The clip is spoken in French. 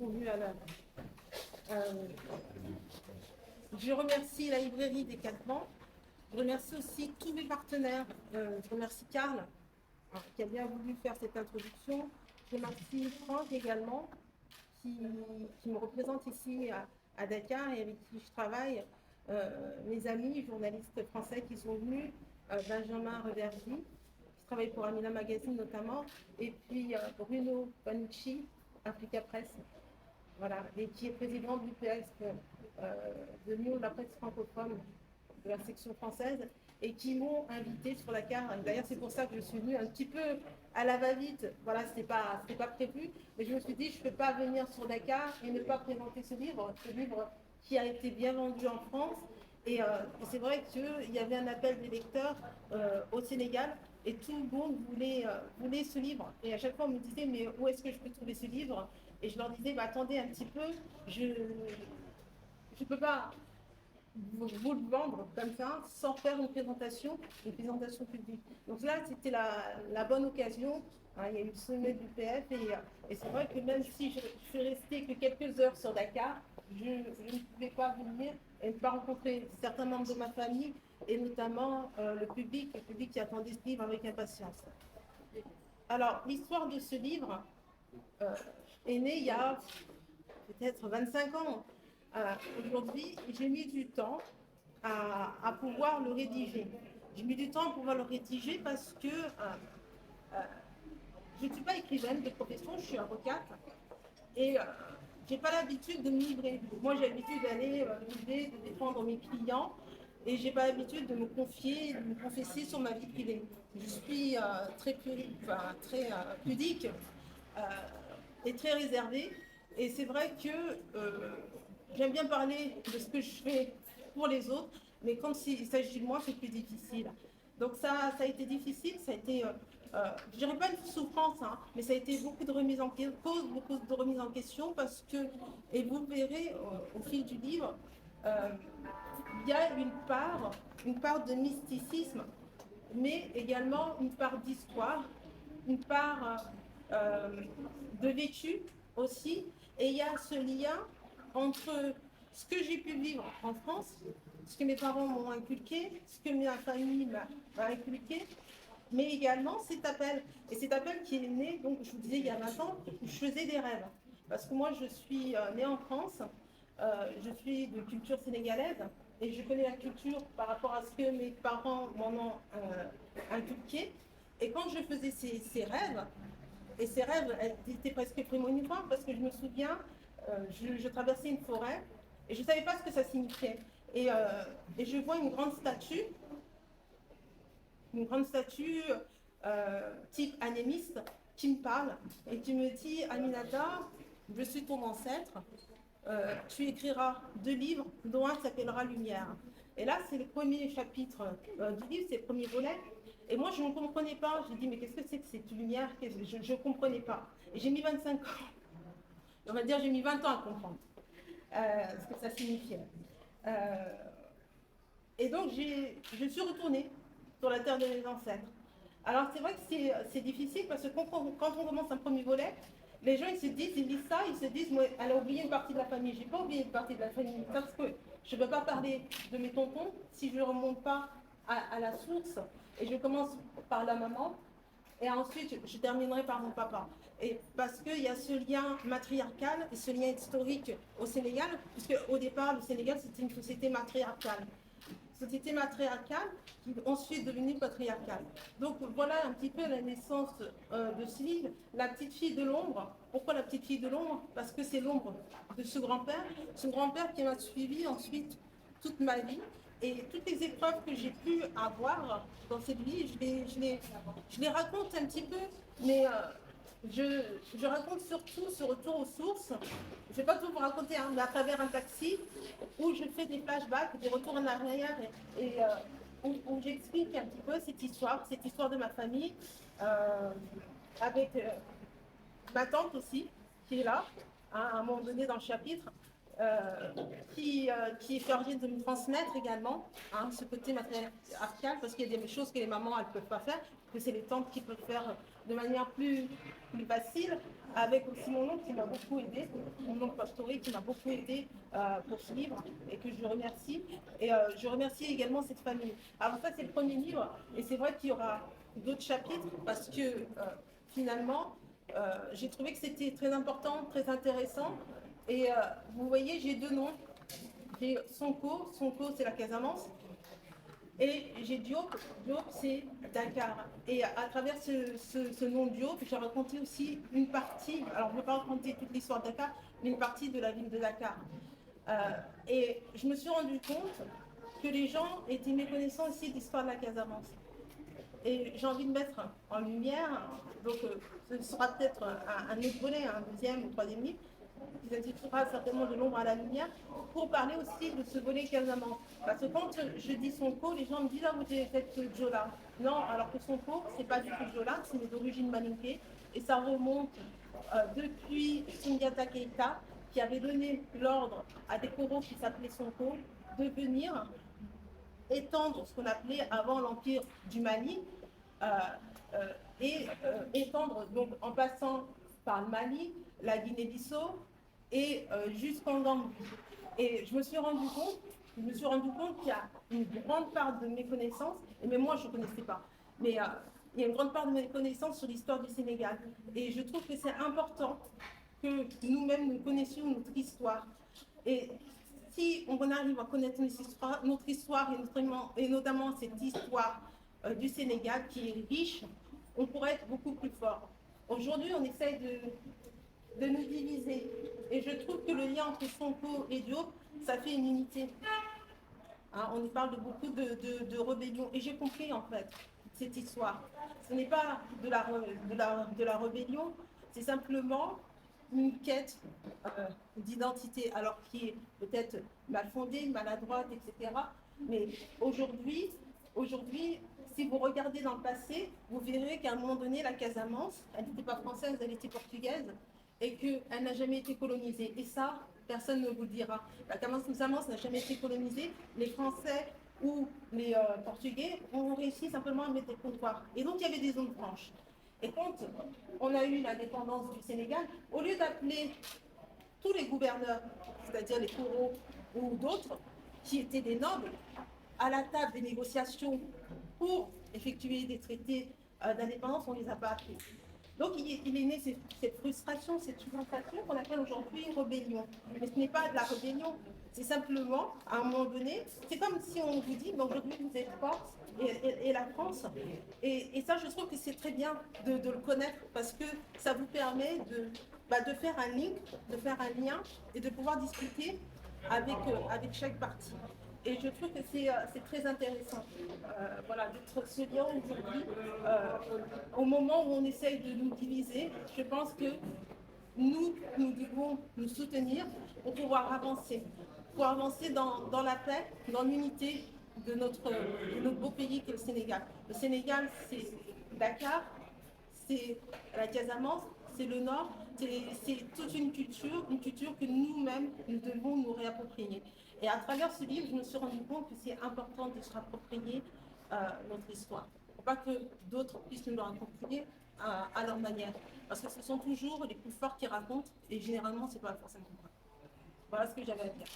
sont venus à l'heure. Je remercie la librairie des Quatre Vents. Je remercie aussi tous mes partenaires. Je remercie Karl, qui a bien voulu faire cette introduction. Je remercie Franck également, qui me représente ici à Dakar et avec qui je travaille. Mes amis journalistes français qui sont venus, Benjamin Reverdy, qui travaille pour Amina Magazine notamment, et puis Bruno Panucci, Africa Press, voilà, et qui est président de l'UPS, de l'Union de la presse francophone, de la section française, et qui m'ont invité sur la carte. D'ailleurs, c'est pour ça que je suis venue un petit peu à la va-vite. Voilà, c'était pas prévu, mais je me suis dit, je ne peux pas venir sur Dakar et ne pas présenter ce livre qui a été bien vendu en France. Et c'est vrai qu'il y avait un appel des lecteurs au Sénégal, et tout le monde voulait ce livre. Et à chaque fois, on me disait, mais où est-ce que je peux trouver ce livre? Et je leur disais, bah, attendez un petit peu, je ne peux pas vous le vendre comme ça, sans faire une présentation publique. Donc là, c'était la bonne occasion. Hein, il y a eu le sommet du PF et c'est vrai que même si je suis restée que quelques heures sur Dakar, je ne pouvais pas venir et ne pas rencontrer certains membres de ma famille et notamment le public qui attendait ce livre avec impatience. Alors, l'histoire de ce livre est née il y a peut-être 25 ans. Aujourd'hui, j'ai mis du temps à pouvoir le rédiger. J'ai mis du temps à pouvoir le rédiger parce que je ne suis pas écrivaine de profession, je suis avocate et je n'ai pas l'habitude de me livrer. Moi, j'ai l'habitude d'aller livrer, de défendre mes clients et je n'ai pas l'habitude de me confier, de me confesser sur ma vie privée. Je suis très pudique et très réservée. Et c'est vrai que j'aime bien parler de ce que je fais pour les autres, mais quand il s'agit de moi, c'est plus difficile. Donc ça a été difficile, ça a été, je dirais pas une souffrance, hein, mais ça a été beaucoup de remise en cause, beaucoup de remise en question, parce que, et vous verrez au fil du livre, il y a une part de mysticisme, mais également une part d'histoire, une part de vécu aussi. Et il y a ce lien entre ce que j'ai pu vivre en France, ce que mes parents m'ont inculqué, ce que ma famille m'a inculqué, mais également cet appel. Et cet appel qui est né, donc je vous disais il y a 20 ans, où je faisais des rêves. Parce que moi je suis née en France, je suis de culture sénégalaise, et je connais la culture par rapport à ce que mes parents m'en ont inculqué. Et quand je faisais ces rêves, et ces rêves étaient presque prémonitoires parce que je me souviens, je traversais une forêt et je ne savais pas ce que ça signifiait. Et je vois une grande statue type animiste qui me parle et qui me dit: Aminata, je suis ton ancêtre, tu écriras 2 livres, dont un s'appellera Lumière. Et là, c'est le premier chapitre du livre, c'est le premier volet. Et moi, je ne comprenais pas. J'ai dit, mais qu'est-ce que c'est que cette lumière? Je ne comprenais pas. Et j'ai mis 25 ans. On va dire, j'ai mis 20 ans à comprendre ce que ça signifiait. Et donc, je suis retournée sur la terre de mes ancêtres. Alors, c'est vrai que c'est difficile parce que quand on commence un premier volet, les gens, ils lisent ça, ils se disent, moi, elle a oublié une partie de la famille. J'ai pas oublié une partie de la famille parce que je ne peux pas parler de mes tontons si je ne remonte pas à la source. Et je commence par la maman et ensuite je terminerai par mon papa. Et parce qu'il y a ce lien matriarcal et ce lien historique au Sénégal, puisque au départ, le Sénégal, c'était une société matriarcale. Société matriarcale qui est ensuite devenue patriarcale. Donc voilà un petit peu la naissance de ce livre, La petite fille de l'ombre. Pourquoi la petite fille de l'ombre? Parce que c'est l'ombre de ce grand-père qui m'a suivi ensuite toute ma vie. Et toutes les épreuves que j'ai pu avoir dans cette vie, je les raconte un petit peu, mais je raconte surtout ce retour aux sources. Je ne vais pas tout vous raconter, hein, mais à travers un taxi où je fais des flashbacks, des retours en arrière et où j'explique un petit peu cette histoire de ma famille, avec ma tante aussi, qui est là, hein, à un moment donné dans le chapitre, qui est chargée de me transmettre également ce côté matriarcal, parce qu'il y a des choses que les mamans ne peuvent pas faire, que c'est les tantes qui peuvent faire de manière plus facile, avec aussi mon oncle qui m'a beaucoup aidé, mon oncle Pastoré qui m'a beaucoup aidé pour ce livre et que je remercie. Et je remercie également cette famille. Alors ça, c'est le premier livre et c'est vrai qu'il y aura d'autres chapitres parce que finalement, j'ai trouvé que c'était très important, très intéressant. Et vous voyez, j'ai deux noms. J'ai Sonko c'est la Casamance, et j'ai Diop c'est Dakar. Et à travers ce nom Diop, j'ai raconté aussi une partie, alors je ne vais pas raconter toute l'histoire de Dakar, mais une partie de la ville de Dakar. Et je me suis rendu compte que les gens étaient méconnaissants aussi de l'histoire de la Casamance. Et j'ai envie de mettre en lumière, donc ce sera peut-être un autre volet, un deuxième ou troisième livre, qui s'intitulera certainement de l'ombre à la lumière, pour parler aussi de ce volet Casamance. Parce que quand je dis Sonko, les gens me disent ah vous êtes Jola. Non, alors que Sonko, c'est pas du tout Jola, c'est d'origine malinké, et ça remonte depuis Sundiata Keita, qui avait donné l'ordre à des coraux qui s'appelaient Sonko de venir étendre ce qu'on appelait avant l'Empire du Mali, euh, et étendre donc en passant par le Mali, la Guinée-Bissau et jusqu'en Gambie. Et je me suis rendu compte qu'il y a une grande part de mes connaissances, et même moi je ne connaissais pas, mais il y a une grande part de mes connaissances sur l'histoire du Sénégal. Et je trouve que c'est important que nous-mêmes nous connaissions notre histoire. Et si on arrive à connaître notre histoire et notamment cette histoire du Sénégal qui est riche, on pourrait être beaucoup plus fort. Aujourd'hui, on essaye de nous diviser. Et je trouve que le lien entre Sonko et Diop, ça fait une unité. Hein, on y parle de beaucoup de rébellion. Et j'ai compris en fait cette histoire. Ce n'est pas de la rébellion, c'est simplement une quête d'identité, alors qui est peut-être mal fondée, maladroite, etc. Mais aujourd'hui, si vous regardez dans le passé, vous verrez qu'à un moment donné, la Casamance, elle n'était pas française, elle était portugaise, et qu'elle n'a jamais été colonisée. Et ça, personne ne vous le dira. La Casamance n'a jamais été colonisée. Les Français ou les Portugais ont réussi simplement à mettre des comptoirs. Et donc, il y avait des zones franches. Et quand on a eu l'indépendance du Sénégal, au lieu d'appeler tous les gouverneurs, c'est-à-dire les coraux ou d'autres, qui étaient des nobles, à la table des négociations pour effectuer des traités d'indépendance, on ne les a pas appelés. Donc il est né cette frustration, cette frustration qu'on appelle aujourd'hui rébellion. Mais ce n'est pas de la rébellion, c'est simplement, à un moment donné, c'est comme si on vous dit, aujourd'hui vous êtes Corse et la France. Et ça, je trouve que c'est très bien de le connaître parce que ça vous permet de faire un link, de faire un lien et de pouvoir discuter avec chaque partie. Et je trouve que c'est très intéressant voilà, d'être ce lien aujourd'hui. Au moment où on essaye de nous diviser, je pense que nous devons nous soutenir pour pouvoir avancer dans la paix, dans l'unité de notre beau pays qu'est le Sénégal. Le Sénégal, c'est Dakar, c'est la Casamance, c'est le Nord, c'est toute une culture que nous-mêmes, nous devons nous réapproprier. Et à travers ce livre, je me suis rendu compte que c'est important de se rapproprier notre histoire. Il ne faut pas que d'autres puissent nous la rapproprier à leur manière. Parce que ce sont toujours les plus forts qui racontent, et généralement, ce n'est pas forcément vrai. Voilà ce que j'avais à dire.